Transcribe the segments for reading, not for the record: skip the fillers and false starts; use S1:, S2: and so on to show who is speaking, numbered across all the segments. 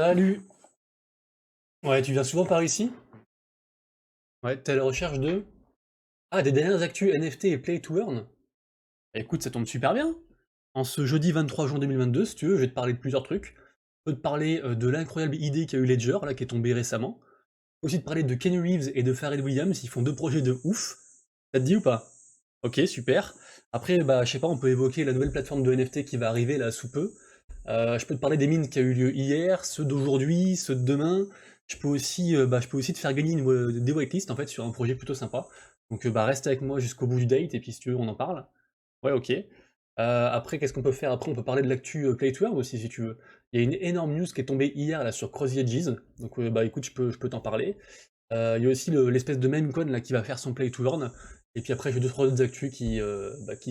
S1: Salut! Ouais, tu viens souvent par ici? Ouais, t'es à la recherche de... Ah, des dernières actus NFT et Play to Earn? Bah, écoute, ça tombe super bien! En ce jeudi 23 juin 2022, si tu veux, je vais te parler de plusieurs trucs. Je peux te parler de l'incroyable idée qu'a eu Ledger, là, qui est tombée récemment. Je peux aussi te parler de Kenny Reeves et de Pharrell Williams, ils font deux projets de ouf. Ça te dit ou pas? Ok, super. Après, bah, je sais pas, on peut évoquer la nouvelle plateforme de NFT qui va arriver là sous peu. Je peux te parler des mines qui a eu lieu hier, ceux d'aujourd'hui, ceux de demain. Je peux aussi te faire gagner des whitelists en fait sur un projet plutôt sympa. Donc bah reste avec moi jusqu'au bout du date et puis si tu veux on en parle. Ouais, ok. Après, qu'est-ce qu'on peut faire? Après, on peut parler de l'actu Play to Earn aussi si tu veux. Il y a une énorme news qui est tombée hier là sur Crossy Edges. Donc bah écoute, je peux t'en parler. Il y a aussi l'espèce de memecoin là qui va faire son Play to Earn. Et puis après, j'ai deux trois autres actus qui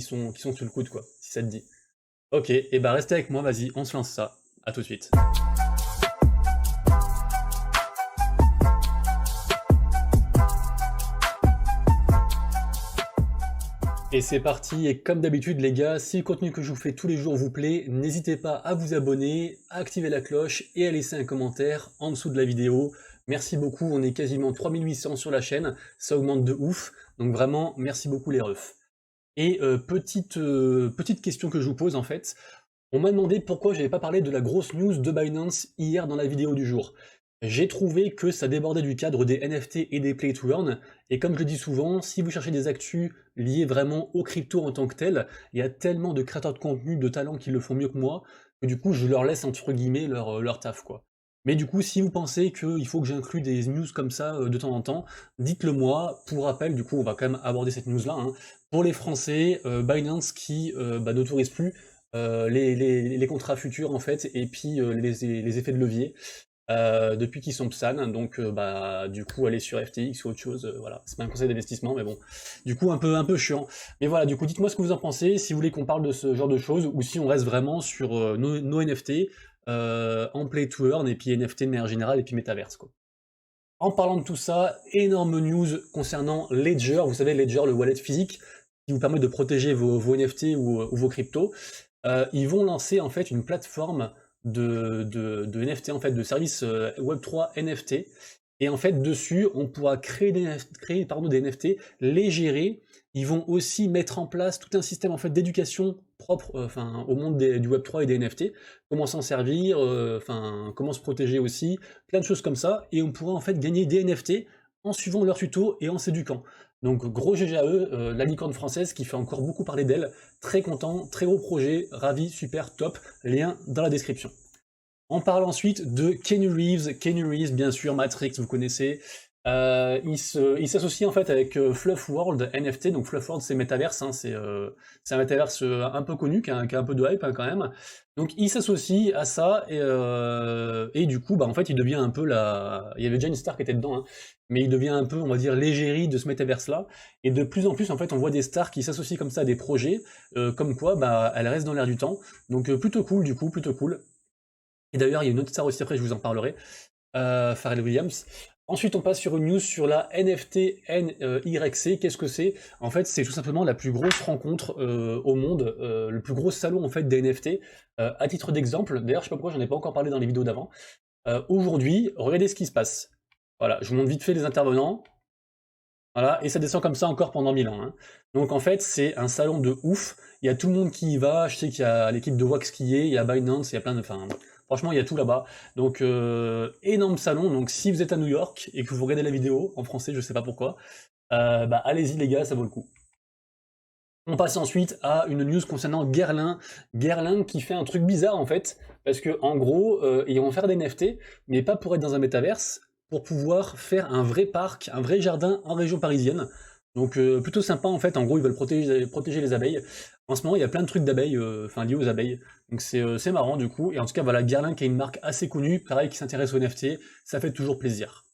S1: sont sur le coude quoi, si ça te dit. Ok, et bah restez avec moi, vas-y, on se lance ça. À tout de suite. Et c'est parti, et comme d'habitude les gars, si le contenu que je vous fais tous les jours vous plaît, n'hésitez pas à vous abonner, à activer la cloche et à laisser un commentaire en dessous de la vidéo. Merci beaucoup, on est quasiment 3800 sur la chaîne, ça augmente de ouf, donc vraiment merci beaucoup les refs. Et petite question que je vous pose en fait, on m'a demandé pourquoi j'avais pas parlé de la grosse news de Binance hier dans la vidéo du jour. J'ai trouvé que ça débordait du cadre des NFT et des Play to Earn, et comme je le dis souvent, si vous cherchez des actus liées vraiment aux crypto en tant que tel, il y a tellement de créateurs de contenu, de talents qui le font mieux que moi, que du coup je leur laisse entre guillemets leur taf quoi. Mais du coup, si vous pensez qu'il faut que j'inclue des news comme ça de temps en temps, dites-le moi. Pour rappel, du coup, on va quand même aborder cette news-là. Hein. Pour les Français, Binance qui n'autorise plus les contrats futurs en fait, et puis les effets de levier depuis qu'ils sont PSAN, donc bah du coup aller sur FTX ou autre chose, voilà, c'est pas un conseil d'investissement, mais bon, du coup un peu chiant. Mais voilà, du coup dites-moi ce que vous en pensez, si vous voulez qu'on parle de ce genre de choses, ou si on reste vraiment sur nos NFT, en Play to Earn, et puis NFT de manière générale, et puis Metaverse quoi. En parlant de tout ça, énorme news concernant Ledger, vous savez Ledger, le wallet physique, qui vous permet de protéger vos NFT ou vos cryptos. Ils vont lancer en fait une plateforme de NFT, en fait, de services Web3 NFT. Et en fait, dessus, on pourra créer des NFT, les gérer. Ils vont aussi mettre en place tout un système en fait d'éducation propre enfin, au monde du Web3 et des NFT. Comment s'en servir, enfin, comment se protéger aussi, plein de choses comme ça. Et on pourra en fait gagner des NFT en suivant leurs tutos et en s'éduquant. Donc gros GG à eux, la licorne française qui fait encore beaucoup parler d'elle, très content, très gros projet, ravi, super, top, lien dans la description. On parle ensuite de Kenny Reeves bien sûr, Matrix, vous connaissez. Il s'associe en fait avec Fluff World NFT, donc Fluff World c'est Metaverse, hein, c'est un Metaverse un peu connu, qui a un peu de hype hein, quand même. Donc il s'associe à ça, et du coup, bah, en fait, il devient un peu la... Il y avait déjà une star qui était dedans, hein, mais il devient un peu, on va dire, l'égérie de ce Metaverse-là, et de plus en plus, en fait, on voit des stars qui s'associent comme ça à des projets, comme quoi, bah, elles restent dans l'air du temps. Donc plutôt cool, du coup, plutôt cool. Et d'ailleurs, il y a une autre star aussi, après je vous en parlerai, Pharrell Williams. Ensuite, on passe sur une news sur la NFT NYC. Qu'est-ce que c'est? En fait, c'est tout simplement la plus grosse rencontre au monde, le plus gros salon en fait des NFT. À titre d'exemple, d'ailleurs, je sais pas pourquoi j'en ai pas encore parlé dans les vidéos d'avant. Aujourd'hui, regardez ce qui se passe. Voilà, je vous montre vite fait les intervenants. Voilà, et ça descend comme ça encore pendant 1000 ans. Hein. Donc en fait, c'est un salon de ouf. Il y a tout le monde qui y va. Je sais qu'il y a l'équipe de Wax qui y est, il y a Binance, il y a plein de... Enfin, franchement, il y a tout là-bas. Donc, énorme salon. Donc si vous êtes à New York et que vous regardez la vidéo, en français, je sais pas pourquoi, bah allez-y les gars, ça vaut le coup. On passe ensuite à une news concernant Guerlain. Guerlain qui fait un truc bizarre en fait, parce que en gros, ils vont faire des NFT, mais pas pour être dans un métaverse, pour pouvoir faire un vrai parc, un vrai jardin en région parisienne. Donc plutôt sympa en fait, en gros ils veulent protéger les abeilles. En ce moment il y a plein de trucs d'abeilles, enfin liés aux abeilles, donc c'est marrant du coup. Et en tout cas voilà, Guerlain qui est une marque assez connue, pareil qui s'intéresse aux NFT, ça fait toujours plaisir.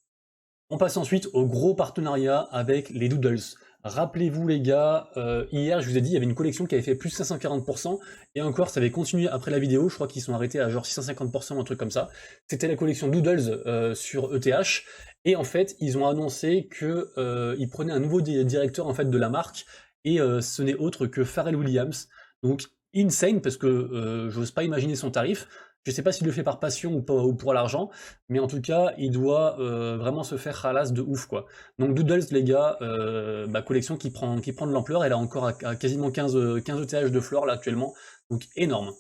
S1: On passe ensuite au gros partenariat avec les Doodles. Rappelez-vous les gars, hier je vous ai dit il y avait une collection qui avait fait plus 540%, et encore ça avait continué après la vidéo, je crois qu'ils sont arrêtés à genre 650%, un truc comme ça. C'était la collection Doodles sur ETH, et en fait ils ont annoncé qu'ils prenaient un nouveau directeur en fait de la marque, et ce n'est autre que Pharrell Williams. Donc insane parce que j'ose pas imaginer son tarif. Je sais pas s'il le fait par passion ou pour l'argent, mais en tout cas, il doit vraiment se faire ralasse de ouf, quoi. Donc Doodles, les gars, collection qui prend de l'ampleur, elle a encore à quasiment 15 ETH de flore là actuellement, donc énorme.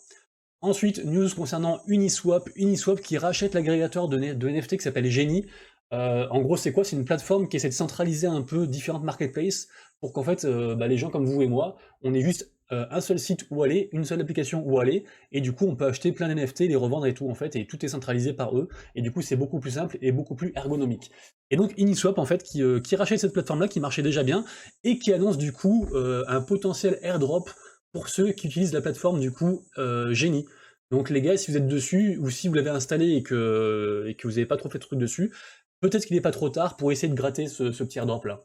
S1: Ensuite, news concernant Uniswap, Uniswap qui rachète l'agrégateur de NFT qui s'appelle Genie. En gros, c'est quoi? C'est une plateforme qui essaie de centraliser un peu différentes marketplaces pour qu'en fait, les gens comme vous et moi, on ait juste un seul site où aller, une seule application où aller, et du coup, on peut acheter plein d'NFT, les revendre et tout, en fait, et tout est centralisé par eux, et du coup, c'est beaucoup plus simple et beaucoup plus ergonomique. Et donc, Uniswap, en fait, qui rachète cette plateforme-là, qui marchait déjà bien, et qui annonce du coup un potentiel airdrop pour ceux qui utilisent la plateforme du coup Genie. Donc les gars, si vous êtes dessus, ou si vous l'avez installé et que vous n'avez pas trop fait de trucs dessus, peut-être qu'il n'est pas trop tard pour essayer de gratter ce petit airdrop là.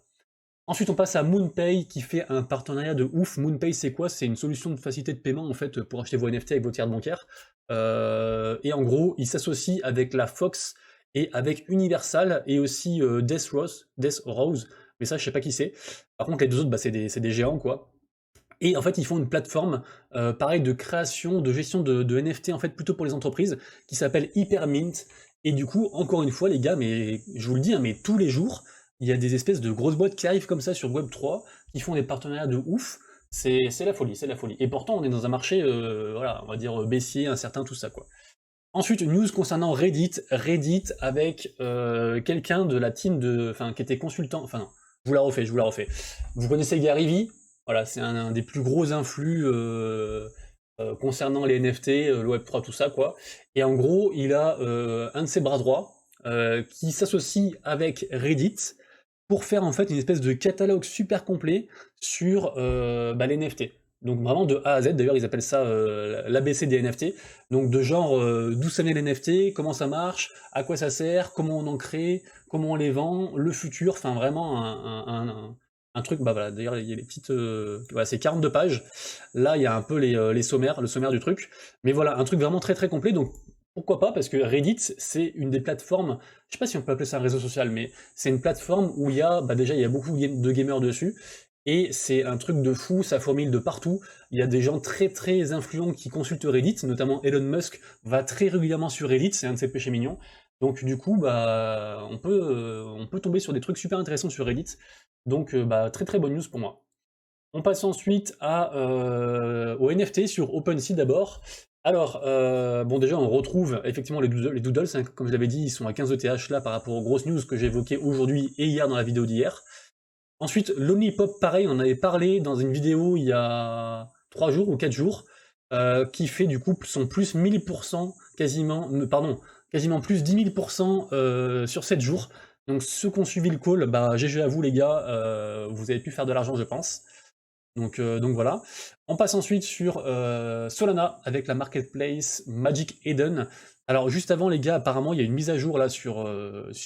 S1: Ensuite, on passe à MoonPay qui fait un partenariat de ouf. MoonPay, c'est quoi? C'est une solution de facilité de paiement en fait pour acheter vos NFT avec vos cartes bancaires. Et en gros, il s'associe avec la Fox et avec Universal et aussi Death Rose. Mais ça, je sais pas qui c'est. Par contre, les deux autres, c'est des géants quoi. Et en fait, ils font une plateforme, pareil, de création, de gestion de NFT, en fait, plutôt pour les entreprises, qui s'appelle Hypermint. Et du coup, encore une fois, les gars, mais je vous le dis, hein, mais tous les jours, il y a des espèces de grosses boîtes qui arrivent comme ça sur Web3, qui font des partenariats de ouf. C'est la folie, c'est la folie. Et pourtant, on est dans un marché, voilà, on va dire baissier, incertain, tout ça, quoi. Ensuite, news concernant Reddit avec quelqu'un de la team enfin, qui était consultant, enfin, non, je vous la refais. Vous connaissez Gary Vee? Voilà, c'est un des plus gros influx concernant les NFT, le Web3, tout ça, quoi. Et en gros, il a un de ses bras droits qui s'associe avec Reddit pour faire en fait une espèce de catalogue super complet sur les NFT. Donc vraiment de A à Z, d'ailleurs ils appellent ça l'ABC des NFT. Donc de genre d'où ça vient les NFT, comment ça marche, à quoi ça sert, comment on en crée, comment on les vend, le futur, enfin vraiment un truc, bah voilà, d'ailleurs il y a les petites... voilà, c'est 42 pages. Là il y a un peu les sommaires, le sommaire du truc. Mais voilà, un truc vraiment très très complet, donc pourquoi pas, parce que Reddit c'est une des plateformes, je sais pas si on peut appeler ça un réseau social, mais c'est une plateforme où il y a, déjà il y a beaucoup de gamers dessus, et c'est un truc de fou, ça fourmille de partout. Il y a des gens très très influents qui consultent Reddit, notamment Elon Musk va très régulièrement sur Reddit, c'est un de ses péchés mignons. Donc du coup, on peut tomber sur des trucs super intéressants sur Reddit. Donc très très bonne news pour moi. On passe ensuite au NFT sur OpenSea d'abord. Alors, déjà on retrouve effectivement les doodles, hein, comme je l'avais dit, ils sont à 15 ETH là par rapport aux grosses news que j'ai évoquées aujourd'hui et hier dans la vidéo d'hier. Ensuite, l'Omnipop, pareil, on en avait parlé dans une vidéo il y a 3 jours ou 4 jours, qui fait du coup son plus 1000% quasiment, quasiment plus 10 000% sur 7 jours. Donc ceux qui ont suivi le call, GG à vous les gars, vous avez pu faire de l'argent je pense. Donc voilà. On passe ensuite sur Solana avec la marketplace Magic Eden. Alors juste avant les gars, apparemment il y a une mise à jour là sur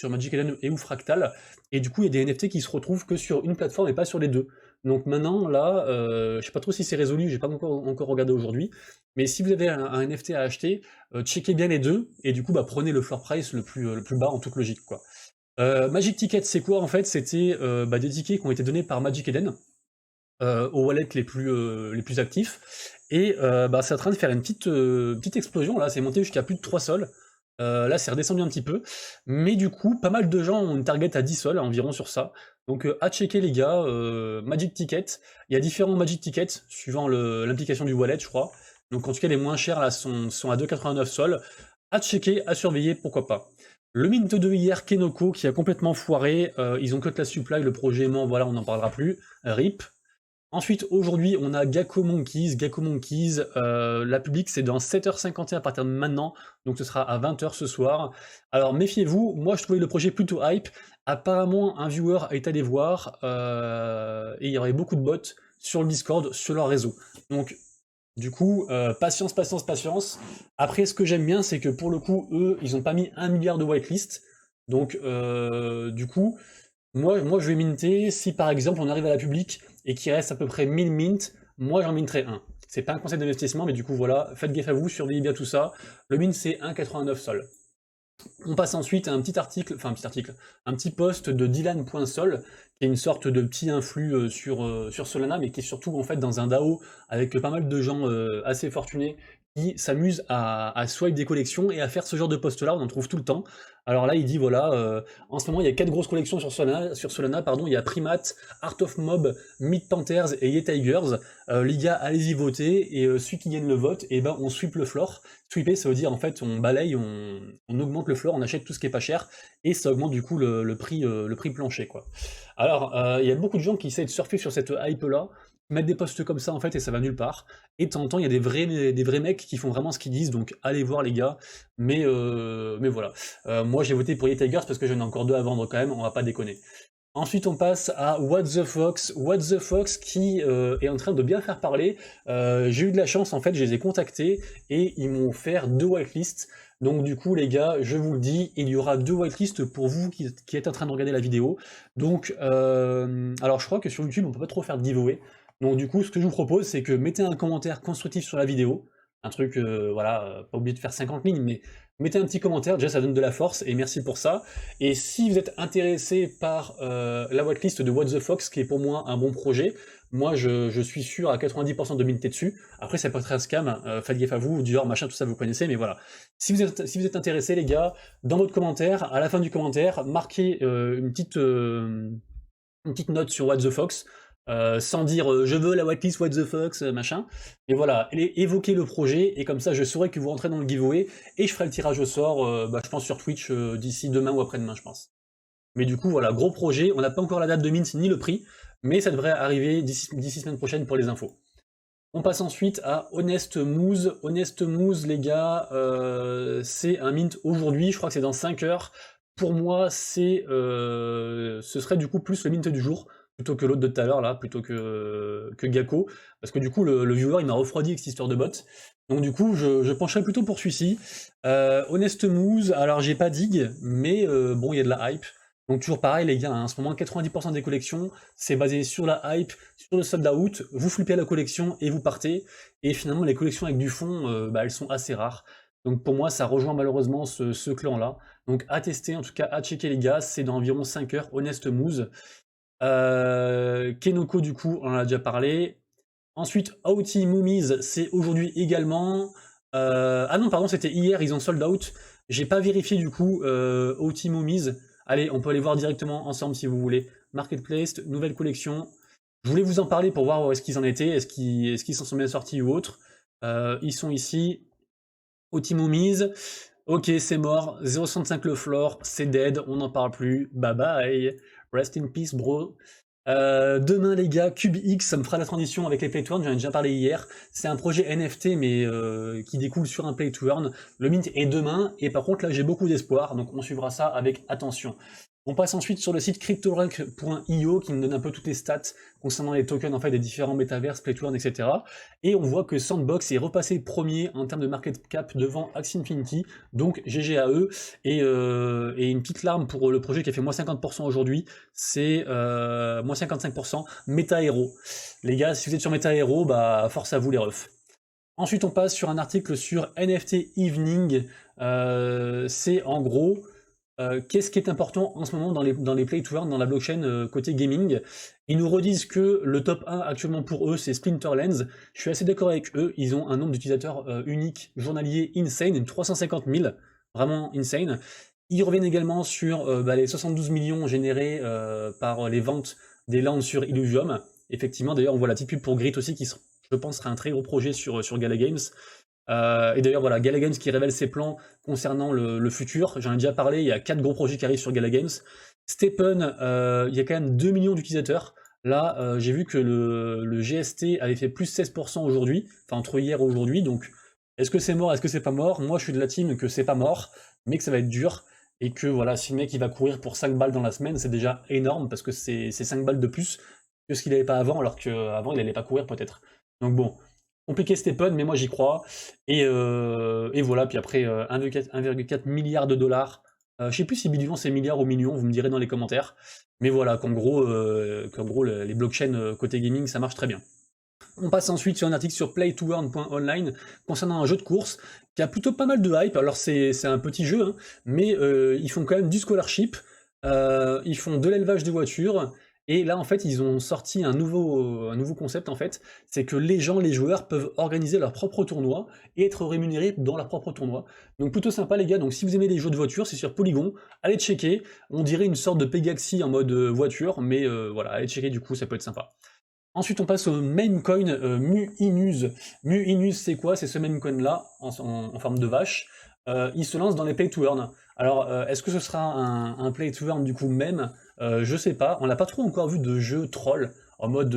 S1: Magic Eden et ou Fractal, et du coup il y a des NFT qui se retrouvent que sur une plateforme et pas sur les deux. Donc maintenant là, je sais pas trop si c'est résolu, j'ai pas encore regardé aujourd'hui, mais si vous avez un NFT à acheter, checkez bien les deux, et du coup prenez le floor price le plus bas en toute logique quoi. Magic Ticket c'est quoi en fait? C'était des tickets qui ont été donnés par Magic Eden aux wallets les plus actifs. Et c'est en train de faire une petite explosion, là, c'est monté jusqu'à plus de 3 sols. Là, c'est redescendu un petit peu. Mais du coup, pas mal de gens ont une target à 10 sols environ sur ça. Donc à checker les gars, Magic Ticket. Il y a différents Magic Tickets suivant l'implication du wallet, je crois. Donc en tout cas, les moins chers là sont à 2,89 sols. À checker, à surveiller, pourquoi pas. Le mint de hier, Kenoko, qui a complètement foiré. Ils ont cut la supply, le projet est mort, voilà, on n'en parlera plus. RIP. Ensuite, aujourd'hui, on a Gecko Monkeys. Gecko Monkeys, la public, c'est dans 7h51 à partir de maintenant, donc ce sera à 20h ce soir. Alors méfiez-vous, moi je trouvais le projet plutôt hype. Apparemment, un viewer est allé voir, et il y aurait beaucoup de bots sur le Discord, sur leur réseau. Donc, du coup, patience, patience, patience. Après, ce que j'aime bien, c'est que pour le coup, eux, ils n'ont pas mis 1 milliard de whitelist. Donc, du coup, moi, je vais minter, si par exemple on arrive à la public et qu'il reste à peu près 1000 mint, moi j'en minterai un. C'est pas un conseil d'investissement, mais du coup voilà, faites gaffe à vous, surveillez bien tout ça. Le mint c'est 1,89 sol. On passe ensuite à un petit post de Dylan.sol, qui est une sorte de petit influx sur Solana, mais qui est surtout en fait dans un DAO avec pas mal de gens assez fortunés qui s'amuse à swipe des collections et à faire ce genre de post-là, on en trouve tout le temps. Alors là, il dit voilà, en ce moment, il y a 4 grosses collections sur Solana, pardon, il y a Primate, Art of Mob, Meat Panthers et Ye Tigers. Les gars, allez-y voter, et celui qui gagne le vote, et ben on sweep le floor. Sweeper, ça veut dire en fait on balaye, on augmente le floor, on achète tout ce qui est pas cher, et ça augmente du coup le prix plancher, quoi. Alors, il y a beaucoup de gens qui essaient de surfer sur cette hype-là, mettre des posts comme ça en fait et ça va nulle part. Et de temps en temps, il y a des vrais mecs qui font vraiment ce qu'ils disent, donc allez voir les gars. Mais voilà. Moi j'ai voté pour Ye Tigers parce que j'en ai encore 2 à vendre quand même, on va pas déconner. Ensuite, on passe à What the Fox. What the Fox qui est en train de bien faire parler. J'ai eu de la chance, en fait, je les ai contactés et ils m'ont offert 2 whitelists. Donc du coup, les gars, je vous le dis, il y aura 2 whitelists pour vous qui êtes en train de regarder la vidéo. Donc, alors je crois que sur YouTube, on peut pas trop faire de giveaway. Donc du coup, ce que je vous propose, c'est que mettez un commentaire constructif sur la vidéo. Un truc, voilà, pas oublier de faire 50 lignes, mais mettez un petit commentaire, déjà ça donne de la force, et merci pour ça. Et si vous êtes intéressé par la whitelist de What the Fox, qui est pour moi un bon projet, moi je suis sûr à 90% de minter dessus. Après ça peut être un scam, faites gaffe à vous, du genre machin, tout ça vous connaissez, mais voilà. Si vous êtes intéressé les gars, dans votre commentaire, à la fin du commentaire, marquez une petite note sur What the Fox, sans dire je veux la whitelist What the Fox, machin. Et voilà, évoquez le projet, et comme ça je saurai que vous rentrez dans le giveaway, et je ferai le tirage au sort, je pense sur Twitch d'ici demain ou après-demain, je pense. Mais du coup, voilà, gros projet, on n'a pas encore la date de mint ni le prix, mais ça devrait arriver d'ici semaine prochaine pour les infos. On passe ensuite à Honest Moose. Honest Moose, les gars, c'est un mint aujourd'hui, je crois que c'est dans 5 heures. Pour moi, ce serait du coup plus le mint du jour, plutôt que l'autre de tout à l'heure, là, plutôt que Gakko, parce que du coup, le viewer, il m'a refroidi avec cette histoire de bot. Donc du coup, je pencherais plutôt pour celui-ci. Honest Moose, alors j'ai pas dig, mais bon, il y a de la hype. Donc toujours pareil les gars, hein, en ce moment 90% des collections, c'est basé sur la hype, sur le sold out, vous flippez la collection et vous partez, et finalement les collections avec du fond, elles sont assez rares. Donc pour moi ça rejoint malheureusement ce clan-là. Donc à tester, en tout cas à checker les gars, c'est dans environ 5 heures, Honest Moose. Kenoko du coup, on en a déjà parlé. Ensuite, Outy Moomies, c'est aujourd'hui également. Ah non, pardon, c'était hier, ils ont sold out. J'ai pas vérifié du coup, Outy Moomies. Allez, on peut aller voir directement ensemble si vous voulez. Marketplace, nouvelle collection. Je voulais vous en parler pour voir où est-ce qu'ils en étaient, est-ce qu'ils s'en sont bien sortis ou autre. Ils sont ici. Outy Moomies. Ok, c'est mort. 0,65 le floor, c'est dead, on n'en parle plus. Bye bye. Rest in peace, bro. Demain les gars, CubeX, ça me fera la transition avec les Play to Earn, j'en ai déjà parlé hier. C'est un projet NFT mais qui découle sur un Play to Earn. Le mint est demain, et par contre là j'ai beaucoup d'espoir, donc on suivra ça avec attention. On passe ensuite sur le site cryptorank.io qui nous donne un peu toutes les stats concernant les tokens en fait des différents métaverses, Play to Earn, etc. Et on voit que Sandbox est repassé premier en termes de market cap devant Axie Infinity, donc GG à eux. Et une petite larme pour le projet qui a fait moins 50% aujourd'hui, c'est moins 55%, Meta Hero. Les gars, si vous êtes sur Meta Hero, bah force à vous les refs. Ensuite on passe sur un article sur NFT Evening, c'est en gros... qu'est-ce qui est important en ce moment dans les play to earn, dans la blockchain côté gaming? Ils nous redisent que le top 1 actuellement pour eux c'est Splinterlands. Je suis assez d'accord avec eux, ils ont un nombre d'utilisateurs uniques journaliers insane, 350 000, vraiment insane. Ils reviennent également sur les 72 millions générés par les ventes des lands sur Illuvium. Effectivement, d'ailleurs on voit la petite pub pour Grit aussi qui je pense sera un très gros projet sur Gala Games. Et d'ailleurs voilà, Gala Games qui révèle ses plans concernant le futur, j'en ai déjà parlé, il y a 4 gros projets qui arrivent sur Gala Games. Stephen, il y a quand même 2 millions d'utilisateurs. Là, j'ai vu que le GST avait fait plus 16% aujourd'hui, enfin entre hier et aujourd'hui, donc est-ce que c'est mort, est-ce que c'est pas mort? Moi je suis de la team que c'est pas mort, mais que ça va être dur, et que voilà, si le mec il va courir pour 5 balles dans la semaine, c'est déjà énorme, parce que c'est 5 balles de plus que ce qu'il avait pas avant, alors qu'avant il allait pas courir peut-être. Donc bon, compliqué Stephen, mais moi j'y crois. Et voilà, puis après 1,4 milliard de dollars. Je sais plus si bilan c'est milliards ou millions, vous me direz dans les commentaires. Mais voilà, qu'en gros, les blockchains côté gaming, ça marche très bien. On passe ensuite sur un article sur playtoearn.online concernant un jeu de course qui a plutôt pas mal de hype. Alors c'est un petit jeu, hein, mais ils font quand même du scholarship, ils font de l'élevage de voitures, Et là, en fait, ils ont sorti un nouveau concept, en fait, c'est que les gens, les joueurs peuvent organiser leur propre tournoi et être rémunérés dans leur propre tournoi. Donc plutôt sympa les gars, donc si vous aimez les jeux de voiture, c'est sur Polygon, allez checker, on dirait une sorte de Pegaxi en mode voiture, mais voilà, allez checker du coup, ça peut être sympa. Ensuite, on passe au meme coin Mu-Inus. Mu-Inus, c'est quoi? C'est ce meme coin là, en forme de vache. Il se lance dans les play to earn. Alors, est-ce que ce sera un play to earn du coup même? Je sais pas. On n'a pas trop encore vu de jeu troll en mode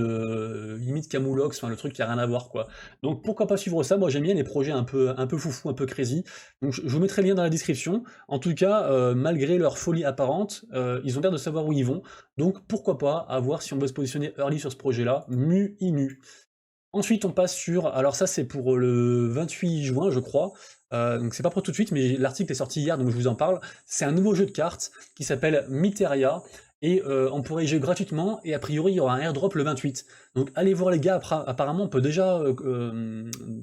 S1: limite Camoulox, enfin le truc qui a rien à voir quoi. Donc pourquoi pas suivre ça? Moi j'aime bien les projets un peu foufou, un peu crazy. Donc je vous mettrai le lien dans la description. En tout cas, malgré leur folie apparente, ils ont l'air de savoir où ils vont. Donc pourquoi pas, à voir si on veut se positionner early sur ce projet-là, Mu-Inu. Ensuite, on passe sur, alors ça c'est pour le 28 juin, je crois, donc c'est pas pour tout de suite, mais l'article est sorti hier, donc je vous en parle. C'est un nouveau jeu de cartes qui s'appelle Myteria, et on pourrait y jouer gratuitement, et a priori il y aura un airdrop le 28. Donc allez voir les gars, apparemment on peut déjà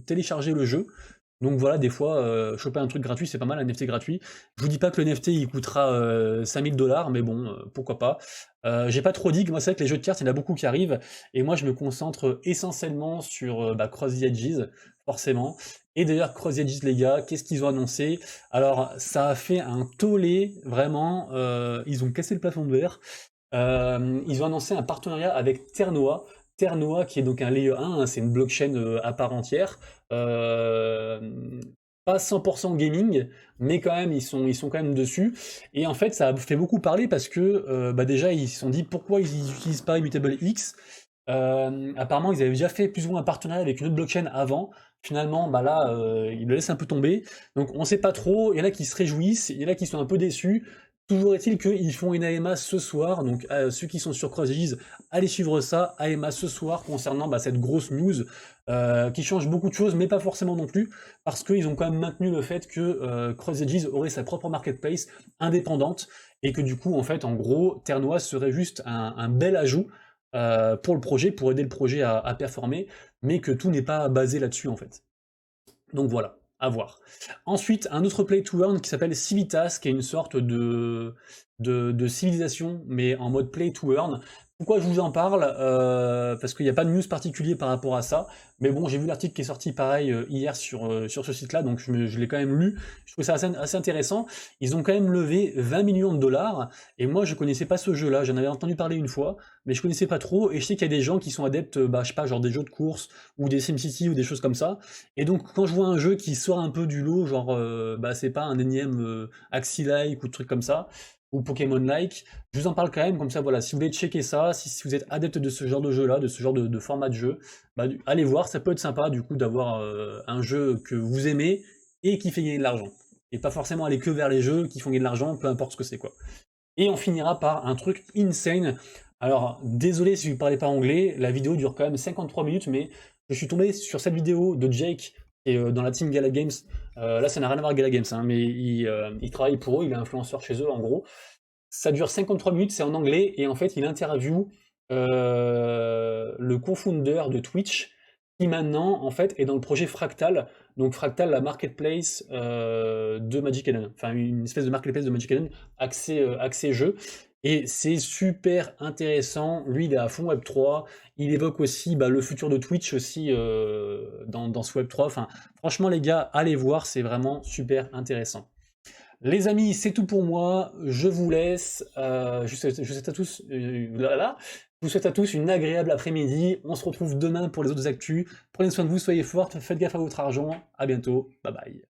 S1: télécharger le jeu. Donc voilà, des fois, choper un truc gratuit, c'est pas mal, un NFT gratuit. Je vous dis pas que le NFT il coûtera 5000 $, mais bon, pourquoi pas. J'ai pas trop dit que moi c'est vrai que les jeux de cartes, il y en a beaucoup qui arrivent, et moi je me concentre essentiellement sur Cross the Edges, forcément. Et d'ailleurs, Cross the Edges, les gars, qu'est-ce qu'ils ont annoncé? Alors, ça a fait un tollé, vraiment, ils ont cassé le plafond de verre. Ils ont annoncé un partenariat avec Ternoa. Ternoa, qui est donc un layer 1, hein, c'est une blockchain à part entière. Euh, Pas 100% gaming, mais quand même, ils sont quand même dessus. Et en fait, ça a fait beaucoup parler parce que bah déjà, ils se sont dit pourquoi ils n'utilisent pas Immutable X. Apparemment, ils avaient déjà fait plus ou moins un partenariat avec une autre blockchain avant. Finalement, bah là, ils le laissent un peu tomber. Donc, on sait pas trop. Il y en a qui se réjouissent, il y en a qui sont un peu déçus. Toujours est-il qu'ils font une AMA ce soir. Donc, ceux qui sont sur CrossGiz, allez suivre ça. AMA ce soir concernant bah, cette grosse news qui change beaucoup de choses, mais pas forcément non plus, parce qu'ils ont quand même maintenu le fait que CrossGiz aurait sa propre marketplace indépendante et que du coup, en fait, en gros, Ternoise serait juste un bel ajout pour le projet, pour aider le projet à performer, mais que tout n'est pas basé là-dessus en fait. Donc voilà, à voir. Ensuite, un autre play to earn qui s'appelle Civitas, qui est une sorte de civilisation, mais en mode play to earn. Pourquoi je vous en parle? Parce qu'il n'y a pas de news particulier par rapport à ça. Mais bon, j'ai vu l'article qui est sorti pareil hier sur ce site-là, donc je l'ai quand même lu. Je trouve ça assez intéressant. Ils ont quand même levé 20 millions de dollars, et moi je connaissais pas ce jeu-là, j'en avais entendu parler une fois, mais je connaissais pas trop, et je sais qu'il y a des gens qui sont adeptes, bah, je sais pas, genre des jeux de course, ou des SimCity, ou des choses comme ça. Et donc quand je vois un jeu qui sort un peu du lot, genre bah c'est pas un énième Axie-like ou truc comme ça, ou Pokémon-like, je vous en parle quand même, comme ça voilà, si vous voulez checker ça, si vous êtes adepte de ce genre de jeu-là, de ce genre de format de jeu, bah, allez voir, ça peut être sympa du coup d'avoir un jeu que vous aimez et qui fait gagner de l'argent. Et pas forcément aller que vers les jeux qui font gagner de l'argent, peu importe ce que c'est quoi. Et on finira par un truc insane. Alors, désolé si vous ne parlez pas anglais, la vidéo dure quand même 53 minutes, mais je suis tombé sur cette vidéo de Jake, qui est dans la team Gala Games. Là, ça n'a rien à voir avec Gala Games, hein, mais il travaille pour eux, il est influenceur chez eux en gros. Ça dure 53 minutes, c'est en anglais, et en fait, il interviewe le co-founder de Twitch, qui maintenant, en fait, est dans le projet Fractal. Donc Fractal, la marketplace de Magic Eden. Enfin, une espèce de marketplace de Magic Eden, accès jeu. Et c'est super intéressant. Lui, il est à fond Web3. Il évoque aussi bah, le futur de Twitch aussi dans ce Web3. Enfin, franchement, les gars, allez voir, c'est vraiment super intéressant. Les amis, c'est tout pour moi. Je vous laisse. Je souhaite à tous, je vous souhaite à tous une agréable après-midi. On se retrouve demain pour les autres actus. Prenez soin de vous, soyez forts, faites gaffe à votre argent. À bientôt. Bye bye.